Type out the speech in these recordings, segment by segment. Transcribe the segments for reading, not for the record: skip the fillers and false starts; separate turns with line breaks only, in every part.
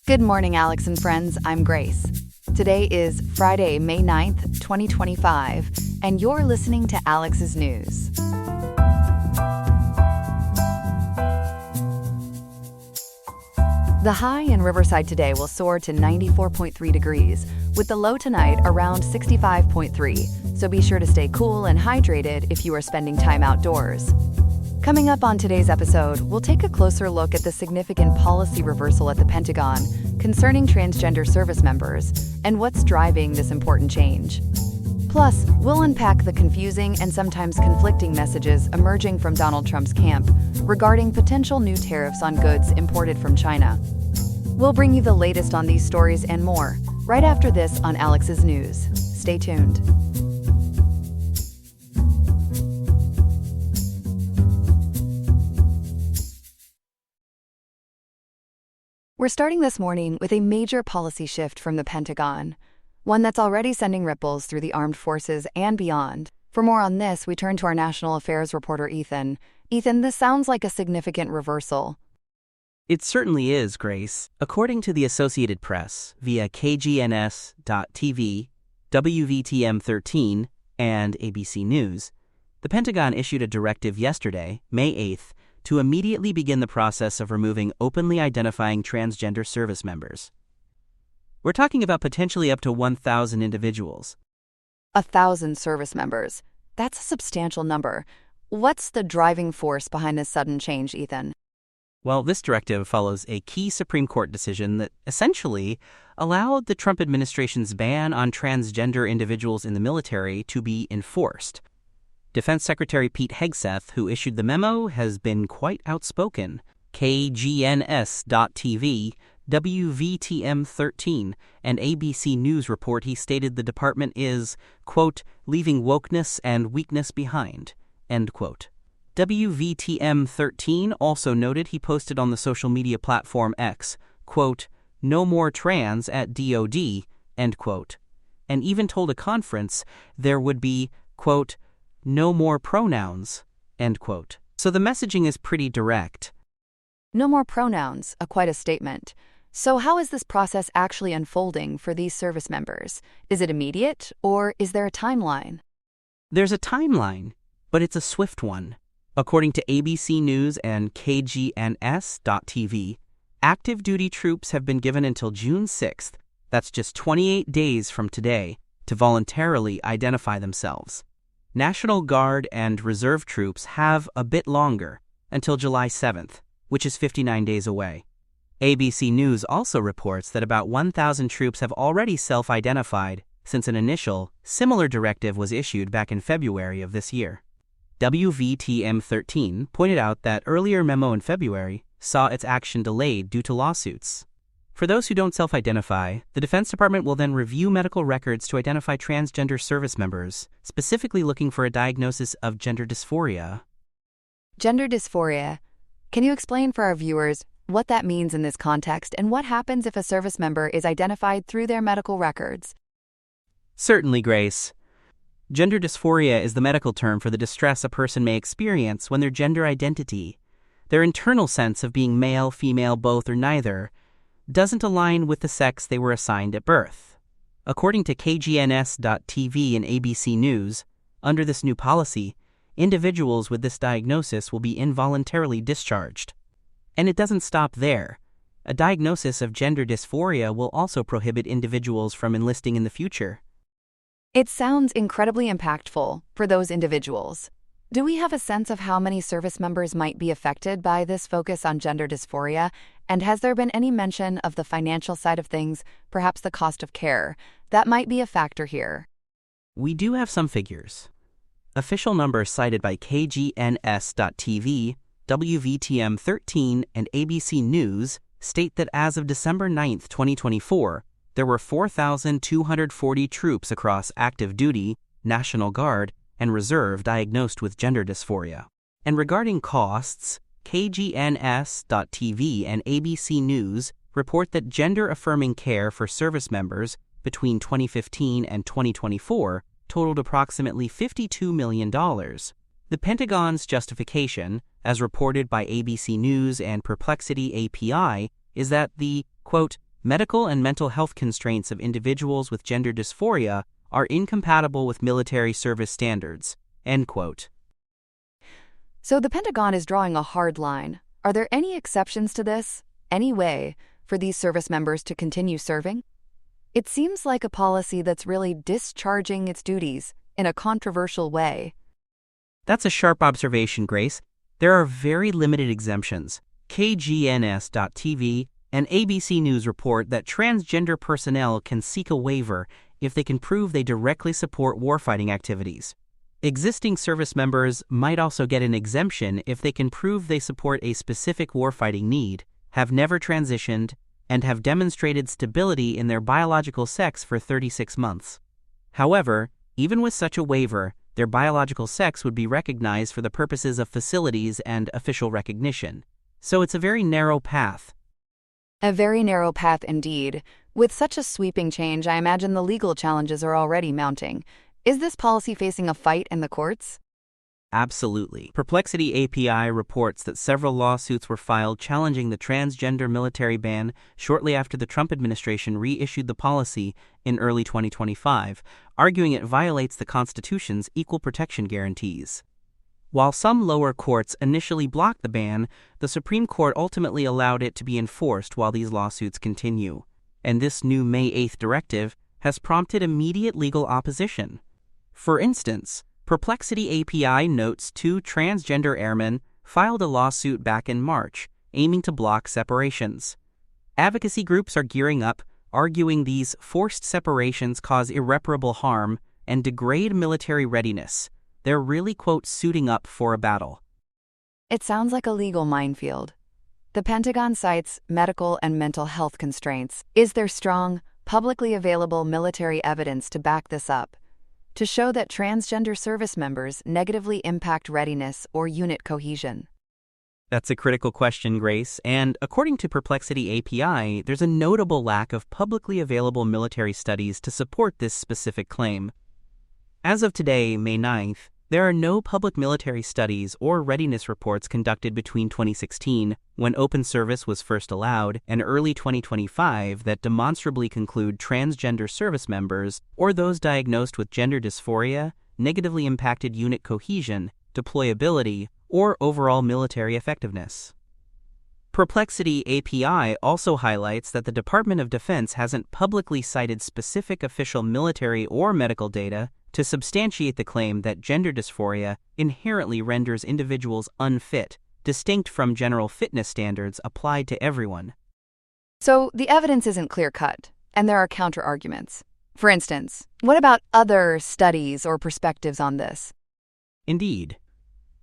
Good morning, Alex and friends. I'm Grace. Today is Friday, May 9th, 2025, and you're listening to Alex's News. The high in Riverside today will soar to 94.3 degrees, with the low tonight around 65.3, so be sure to stay cool and hydrated if you are spending time outdoors. Coming up on today's episode, we'll take a closer look at the significant policy reversal at the Pentagon concerning transgender service members and what's driving this important change. Plus, we'll unpack the confusing and sometimes conflicting messages emerging from Donald Trump's camp regarding potential new tariffs on goods imported from China. We'll bring you the latest on these stories and more right after this on Alex's News. Stay tuned. We're starting this morning with a major policy shift from the Pentagon, one that's already sending ripples through the armed forces and beyond. For more on this, we turn to our national affairs reporter, Ethan. Ethan, this sounds like a significant reversal.
It certainly is, Grace. According to the Associated Press, via KGNS.TV, WVTM13, and ABC News, the Pentagon issued a directive yesterday, May 8th, to immediately begin the process of removing openly identifying transgender service members. We're talking about potentially up to 1,000 individuals.
1,000 service members. That's a substantial number. What's the driving force behind this sudden change, Ethan?
Well, this directive follows a key Supreme Court decision that essentially allowed the Trump administration's ban on transgender individuals in the military to be enforced. Defense Secretary Pete Hegseth, who issued the memo, has been quite outspoken. KGNS.TV, WVTM13, and ABC News report he stated the department is, quote, leaving wokeness and weakness behind, end quote. WVTM13 also noted he posted on the social media platform X, quote, no more trans at DOD, end quote, and even told a conference there would be, quote, no more pronouns, end quote. So the messaging is pretty direct.
No more pronouns, quite a statement. So how is this process actually unfolding for these service members? Is it immediate, or is there a timeline?
There's a timeline, but it's a swift one. According to ABC News and KGNS.TV, active duty troops have been given until June 6th, that's just 28 days from today, to voluntarily identify themselves. National Guard and Reserve troops have a bit longer, until July 7th, which is 59 days away. ABC News also reports that about 1,000 troops have already self-identified since an initial, similar directive was issued back in February of this year. WVTM13 pointed out that earlier memo in February saw its action delayed due to lawsuits. For those who don't self-identify, the Defense Department will then review medical records to identify transgender service members, specifically looking for a diagnosis of gender dysphoria.
Gender dysphoria. Can you explain for our viewers what that means in this context and what happens if a service member is identified through their medical records?
Certainly, Grace. Gender dysphoria is the medical term for the distress a person may experience when their gender identity, their internal sense of being male, female, both, or neither, doesn't align with the sex they were assigned at birth. According to KGNS.TV and ABC News, under this new policy, individuals with this diagnosis will be involuntarily discharged. And it doesn't stop there. A diagnosis of gender dysphoria will also prohibit individuals from enlisting in the future.
It sounds incredibly impactful for those individuals. Do we have a sense of how many service members might be affected by this focus on gender dysphoria? And has there been any mention of the financial side of things, perhaps the cost of care, that might be a factor here?
We do have some figures. Official numbers cited by KGNS.TV, WVTM13, and ABC News state that as of December 9, 2024, there were 4,240 troops across active duty, National Guard, and Reserve diagnosed with gender dysphoria. And regarding costs, KGNS.TV and ABC News report that gender-affirming care for service members between 2015 and 2024 totaled approximately $52 million. The Pentagon's justification, as reported by ABC News and Perplexity API, is that the, quote, medical and mental health constraints of individuals with gender dysphoria are incompatible with military service standards." End quote.
So the Pentagon is drawing a hard line. Are there any exceptions to this? Any way for these service members to continue serving? It seems like a policy that's really discharging its duties in a controversial way.
That's a sharp observation, Grace. There are very limited exemptions. KGNS.TV and ABC News report that transgender personnel can seek a waiver if they can prove they directly support warfighting activities. Existing service members might also get an exemption if they can prove they support a specific warfighting need, have never transitioned, and have demonstrated stability in their biological sex for 36 months. However, even with such a waiver, their biological sex would be recognized for the purposes of facilities and official recognition. So it's a very narrow path.
A very narrow path indeed. With such a sweeping change, I imagine the legal challenges are already mounting. Is this policy facing a fight in the courts?
Absolutely. Perplexity API reports that several lawsuits were filed challenging the transgender military ban shortly after the Trump administration reissued the policy in early 2025, arguing it violates the Constitution's equal protection guarantees. While some lower courts initially blocked the ban, the Supreme Court ultimately allowed it to be enforced while these lawsuits continue. And this new May 8th directive has prompted immediate legal opposition. For instance, Perplexity API notes 2 transgender airmen filed a lawsuit back in March, aiming to block separations. Advocacy groups are gearing up, arguing these forced separations cause irreparable harm and degrade military readiness. They're really, quote, suiting up for a battle.
It sounds like a legal minefield. The Pentagon cites medical and mental health constraints. Is there strong, publicly available military evidence to back this up, to show that transgender service members negatively impact readiness or unit cohesion?
That's a critical question, Grace, and according to Perplexity API, there's a notable lack of publicly available military studies to support this specific claim. As of today, May 9th, there are no public military studies or readiness reports conducted between 2016, when open service was first allowed, and early 2025 that demonstrably conclude transgender service members or those diagnosed with gender dysphoria negatively impacted unit cohesion, deployability, or overall military effectiveness. Perplexity API also highlights that the Department of Defense hasn't publicly cited specific official military or medical data to substantiate the claim that gender dysphoria inherently renders individuals unfit, distinct from general fitness standards applied to everyone.
So the evidence isn't clear-cut, and there are counter-arguments. For instance, what about other studies or perspectives on this?
Indeed.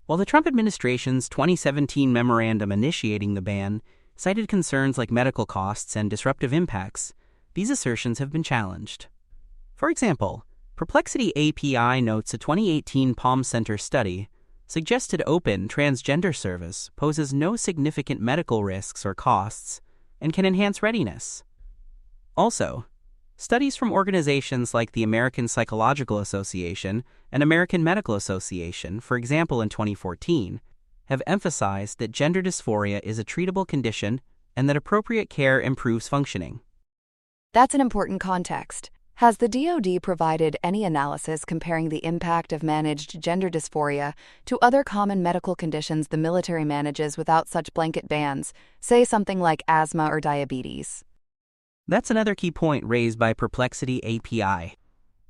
While the Trump administration's 2017 memorandum initiating the ban cited concerns like medical costs and disruptive impacts, these assertions have been challenged. For example, Perplexity API notes a 2018 Palm Center study suggested open transgender service poses no significant medical risks or costs and can enhance readiness. Also, studies from organizations like the American Psychological Association and American Medical Association, for example in 2014, have emphasized that gender dysphoria is a treatable condition and that appropriate care improves functioning.
That's an important context. Has the DoD provided any analysis comparing the impact of managed gender dysphoria to other common medical conditions the military manages without such blanket bans, say something like asthma or diabetes?
That's another key point raised by Perplexity API.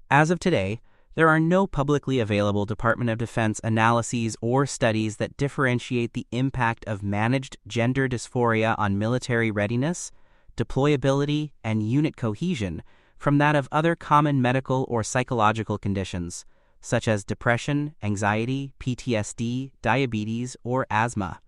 As of today, there are no publicly available Department of Defense analyses or studies that differentiate the impact of managed gender dysphoria on military readiness, deployability, and unit cohesion from that of other common medical or psychological conditions, such as depression, anxiety, PTSD, diabetes, or asthma.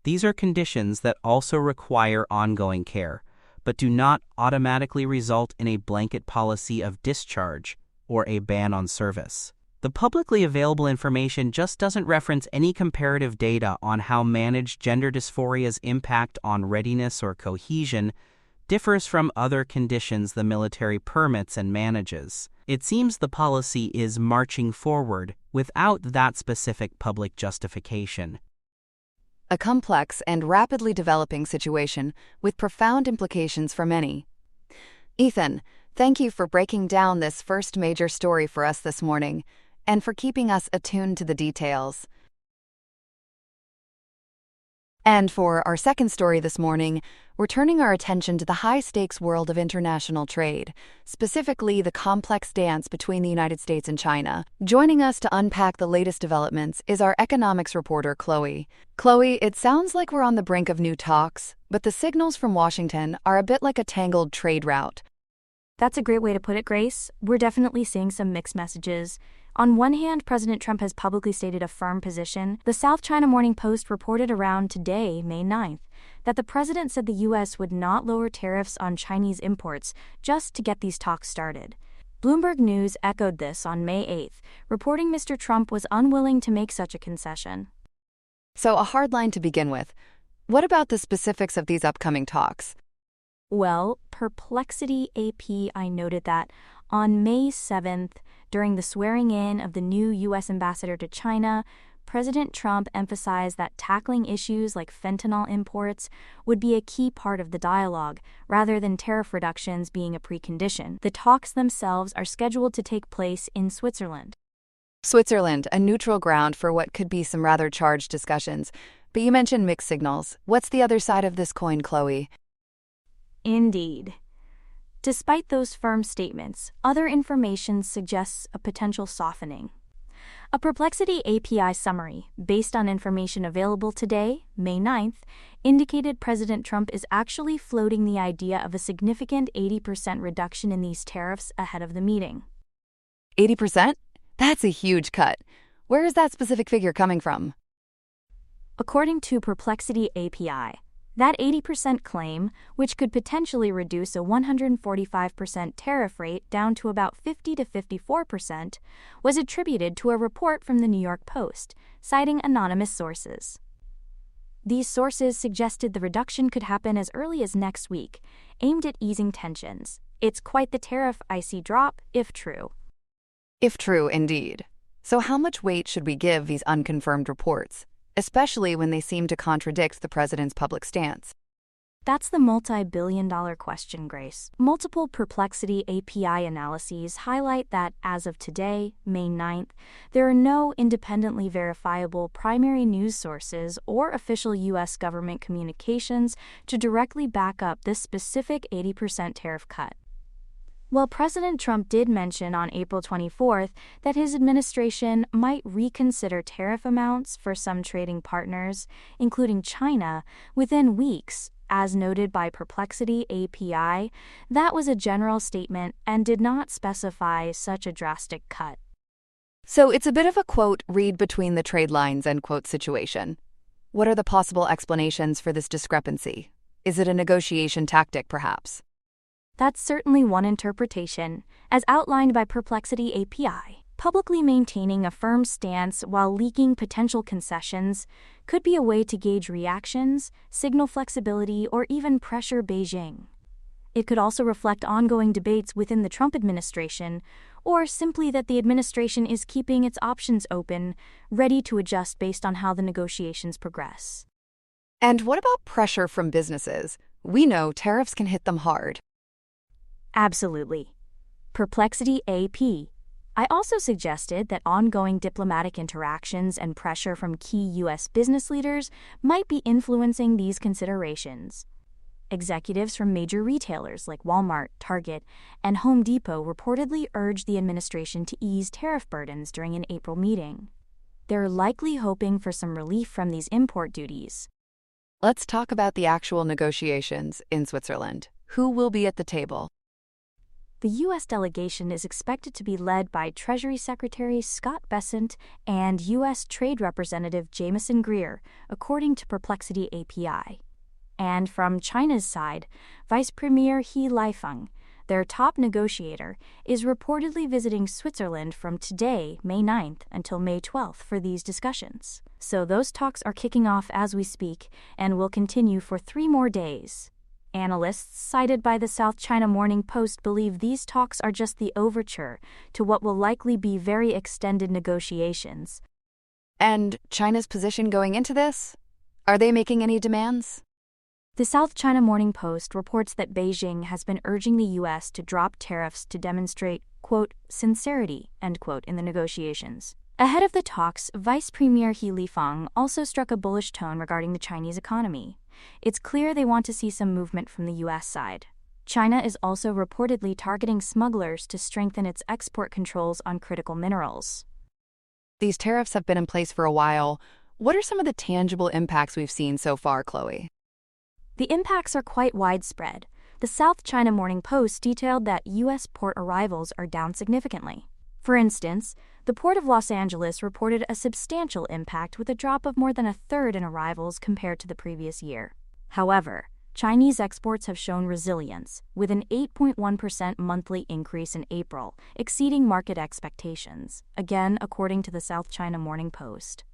These are conditions that also require ongoing care, but do not automatically result in a blanket policy of discharge or a ban on service. The publicly available information just doesn't reference any comparative data on how managed gender dysphoria's impact on readiness or cohesion differs from other conditions the military permits and manages. It seems the policy is marching forward without that specific public justification.
a complex and rapidly developing situation with profound implications for many. Ethan, thank you for breaking down this first major story for us this morning, and for keeping us attuned to the details. And for our second story this morning, we're turning our attention to the high-stakes world of international trade, specifically the complex dance between the United States and China. Joining us to unpack the latest developments is our economics reporter, Chloe. Chloe, it sounds like we're on the brink of new talks, but the signals from Washington are a bit like a tangled trade route.
That's a great way to put it, Grace. We're definitely seeing some mixed messages. On one hand, President Trump has publicly stated a firm position. The South China Morning Post reported around today, May 9th, that the president said the U.S. would not lower tariffs on Chinese imports just to get these talks started. Bloomberg News echoed this on May 8th, reporting Mr. Trump was unwilling to make such a concession.
So a hard line to begin with. What about the specifics of these upcoming talks?
Well, Perplexity API noted that on May 7th, during the swearing-in of the new U.S. ambassador to China, President Trump emphasized that tackling issues like fentanyl imports would be a key part of the dialogue, rather than tariff reductions being a precondition. The talks themselves are scheduled to take place in Switzerland.
Switzerland, a neutral ground for what could be some rather charged discussions. But you mentioned mixed signals. What's the other side of this coin, Chloe?
Indeed. Despite those firm statements, other information suggests a potential softening. A Perplexity API summary, based on information available today, May 9th, indicated President Trump is actually floating the idea of a significant 80% reduction in these tariffs ahead of the meeting.
80%? That's a huge cut. Where is that specific figure coming from?
According to Perplexity API, that 80% claim, which could potentially reduce a 145% tariff rate down to about 50 to 54%, was attributed to a report from the New York Post, citing anonymous sources. These sources suggested the reduction could happen as early as next week, aimed at easing tensions. It's quite the tariff icy drop, if true.
If true, indeed. So how much weight should we give these unconfirmed reports, especially when they seem to contradict the president's public stance?
That's the multi-billion-dollar question, Grace. Multiple Perplexity API analyses highlight that, as of today, May 9th, there are no independently verifiable primary news sources or official U.S. government communications to directly back up this specific 80% tariff cut. While President Trump did mention on April 24th that his administration might reconsider tariff amounts for some trading partners, including China, within weeks, as noted by Perplexity API, that was a general statement and did not specify such a drastic cut.
So it's a bit of a quote, read between the trade lines, end quote situation. What are the possible explanations for this discrepancy? Is it a negotiation tactic, perhaps?
That's certainly one interpretation, as outlined by Perplexity API. Publicly maintaining a firm stance while leaking potential concessions could be a way to gauge reactions, signal flexibility, or even pressure Beijing. It could also reflect ongoing debates within the Trump administration, or simply that the administration is keeping its options open, ready to adjust based on how the negotiations progress.
And what about pressure from businesses? We know tariffs can hit them hard.
Absolutely. Perplexity AP. I also suggested that ongoing diplomatic interactions and pressure from key U.S. business leaders might be influencing these considerations. Executives from major retailers like Walmart, Target, and Home Depot reportedly urged the administration to ease tariff burdens during an April meeting. They're likely hoping for some relief from these import duties.
Let's talk about the actual negotiations in Switzerland. Who will be at the table?
The U.S. delegation is expected to be led by Treasury Secretary Scott Bessent and U.S. Trade Representative Jamieson Greer, according to Perplexity API. And from China's side, Vice Premier He Lifeng, their top negotiator, is reportedly visiting Switzerland from today, May 9th, until May 12th for these discussions. So those talks are kicking off as we speak and will continue for 3 more days. Analysts cited by the South China Morning Post believe these talks are just the overture to what will likely be very extended negotiations.
And China's position going into this? Are they making any demands?
The South China Morning Post reports that Beijing has been urging the U.S. to drop tariffs to demonstrate, quote, sincerity, end quote, in the negotiations. Ahead of the talks, Vice Premier He Lifeng also struck a bullish tone regarding the Chinese economy. It's clear they want to see some movement from the U.S. side. China is also reportedly targeting smugglers to strengthen its export controls on critical minerals.
These tariffs have been in place for a while. What are some of the tangible impacts we've seen so far, Chloe?
The impacts are quite widespread. The South China Morning Post detailed that U.S. port arrivals are down significantly. For instance, the Port of Los Angeles reported a substantial impact with a drop of more than a third in arrivals compared to the previous year. However, Chinese exports have shown resilience, with an 8.1% monthly increase in April, exceeding market expectations, again according to the South China Morning Post.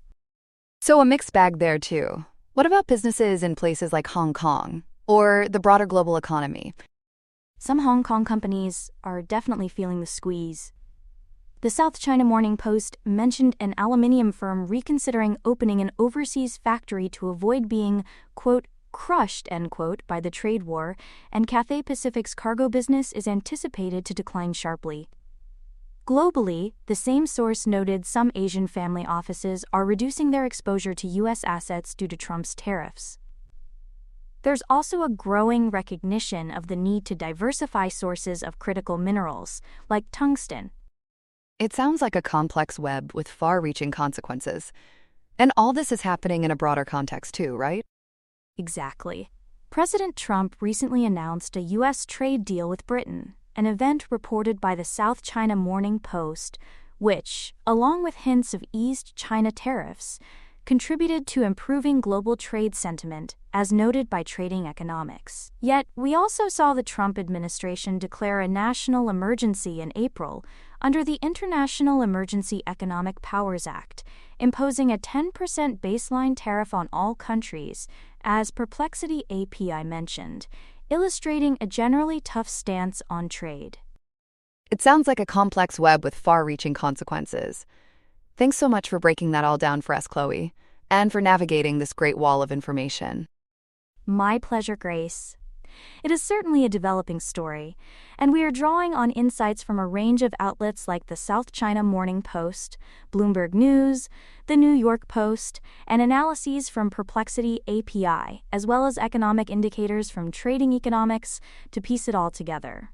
So a mixed bag there, too. What about businesses in places like Hong Kong or the broader global economy?
Some Hong Kong companies are definitely feeling the squeeze. The South China Morning Post mentioned an aluminium firm reconsidering opening an overseas factory to avoid being, quote, crushed, end quote, by the trade war, and Cathay Pacific's cargo business is anticipated to decline sharply. Globally, the same source noted some Asian family offices are reducing their exposure to U.S. assets due to Trump's tariffs. There's also a growing recognition of the need to diversify sources of critical minerals, like tungsten.
It sounds like a complex web with far-reaching consequences. And all this is happening in a broader context too, right?
Exactly. President Trump recently announced a U.S. trade deal with Britain, an event reported by the South China Morning Post, which, along with hints of eased China tariffs, contributed to improving global trade sentiment, as noted by Trading Economics. Yet, we also saw the Trump administration declare a national emergency in April under the International Emergency Economic Powers Act, imposing a 10% baseline tariff on all countries, as Perplexity API mentioned, illustrating a generally tough stance on trade.
It sounds like a complex web with far-reaching consequences. Thanks so much for breaking that all down for us, Chloe, and for navigating this great wall of information.
My pleasure, Grace. It is certainly a developing story, and we are drawing on insights from a range of outlets like the South China Morning Post, Bloomberg News, the New York Post, and analyses from Perplexity API, as well as economic indicators from Trading Economics to piece it all together.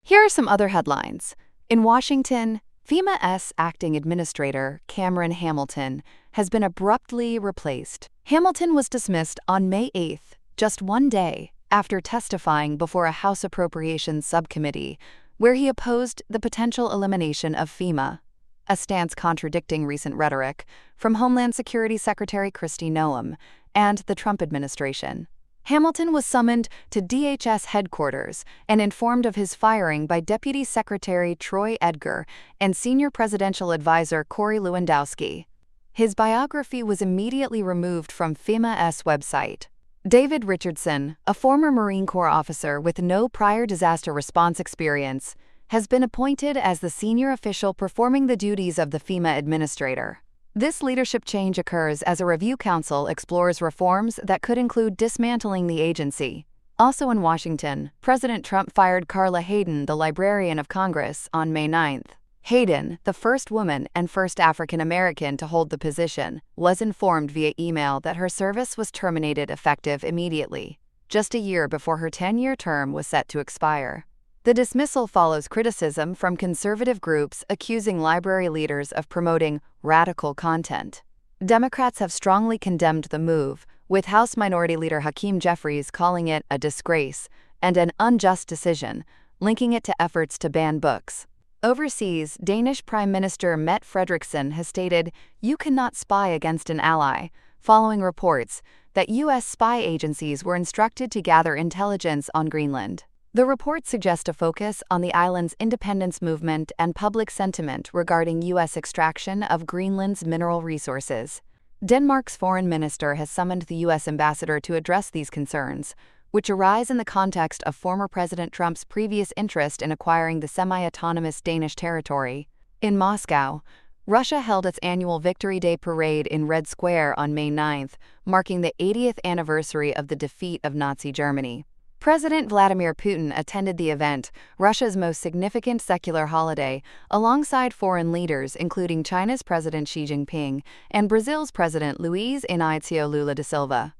Here are some other headlines. In Washington, FEMA's acting administrator, Cameron Hamilton, has been abruptly replaced. Hamilton was dismissed on May 8th, just one day after testifying before a House Appropriations Subcommittee, where he opposed the potential elimination of FEMA, a stance contradicting recent rhetoric from Homeland Security Secretary Kristi Noem and the Trump administration. Hamilton was summoned to DHS headquarters and informed of his firing by Deputy Secretary Troy Edgar and Senior Presidential Advisor Corey Lewandowski. His biography was immediately removed from FEMA's website. David Richardson, a former Marine Corps officer with no prior disaster response experience, has been appointed as the senior official performing the duties of the FEMA administrator. This leadership change occurs as a review council explores reforms that could include dismantling the agency. Also in Washington, President Trump fired Carla Hayden, the Librarian of Congress, on May 9th. Hayden, the first woman and first African American to hold the position, was informed via email that her service was terminated effective immediately, just a year before her 10-year term was set to expire. The dismissal follows criticism from conservative groups accusing library leaders of promoting radical content. Democrats have strongly condemned the move, with House Minority Leader Hakeem Jeffries calling it a disgrace and an unjust decision, linking it to efforts to ban books. Overseas, Danish Prime Minister Mette Frederiksen has stated, "You cannot spy against an ally," following reports that U.S. spy agencies were instructed to gather intelligence on Greenland. The report suggests a focus on the island's independence movement and public sentiment regarding U.S. extraction of Greenland's mineral resources. Denmark's foreign minister has summoned the U.S. ambassador to address these concerns, which arise in the context of former President Trump's previous interest in acquiring the semi-autonomous Danish territory. In Moscow, Russia held its annual Victory Day parade in Red Square on May 9th, marking the 80th anniversary of the defeat of Nazi Germany. President Vladimir Putin attended the event, Russia's most significant secular holiday, alongside foreign leaders including China's President Xi Jinping and Brazil's President Luiz Inácio Lula da Silva.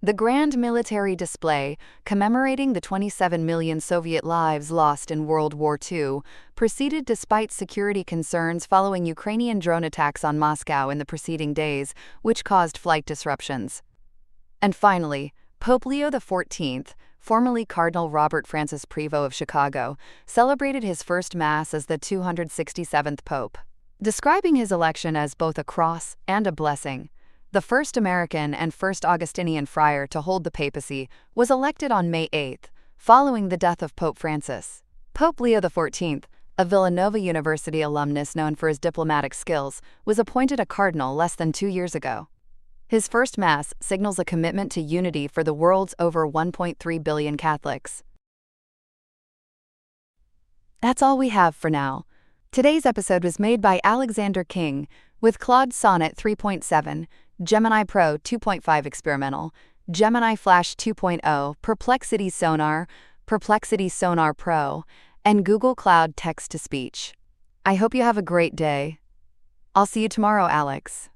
The grand military display, commemorating the 27 million Soviet lives lost in World War II, proceeded despite security concerns following Ukrainian drone attacks on Moscow in the preceding days, which caused flight disruptions. And finally, Pope Leo XIV, formerly Cardinal Robert Francis Prevost of Chicago, celebrated his first Mass as the 267th Pope. Describing his election as both a cross and a blessing, the first American and first Augustinian friar to hold the papacy was elected on May 8, following the death of Pope Francis. Pope Leo XIV, a Villanova University alumnus known for his diplomatic skills, was appointed a cardinal less than 2 years ago. His first Mass signals a commitment to unity for the world's over 1.3 billion Catholics. That's all we have for now. Today's episode was made by Alexander King, with Claude Sonnet 3.7, Gemini Pro 2.5 Experimental, Gemini Flash 2.0, Perplexity Sonar Pro, and Google Cloud Text-to-Speech. I hope you have a great day. I'll see you tomorrow, Alex.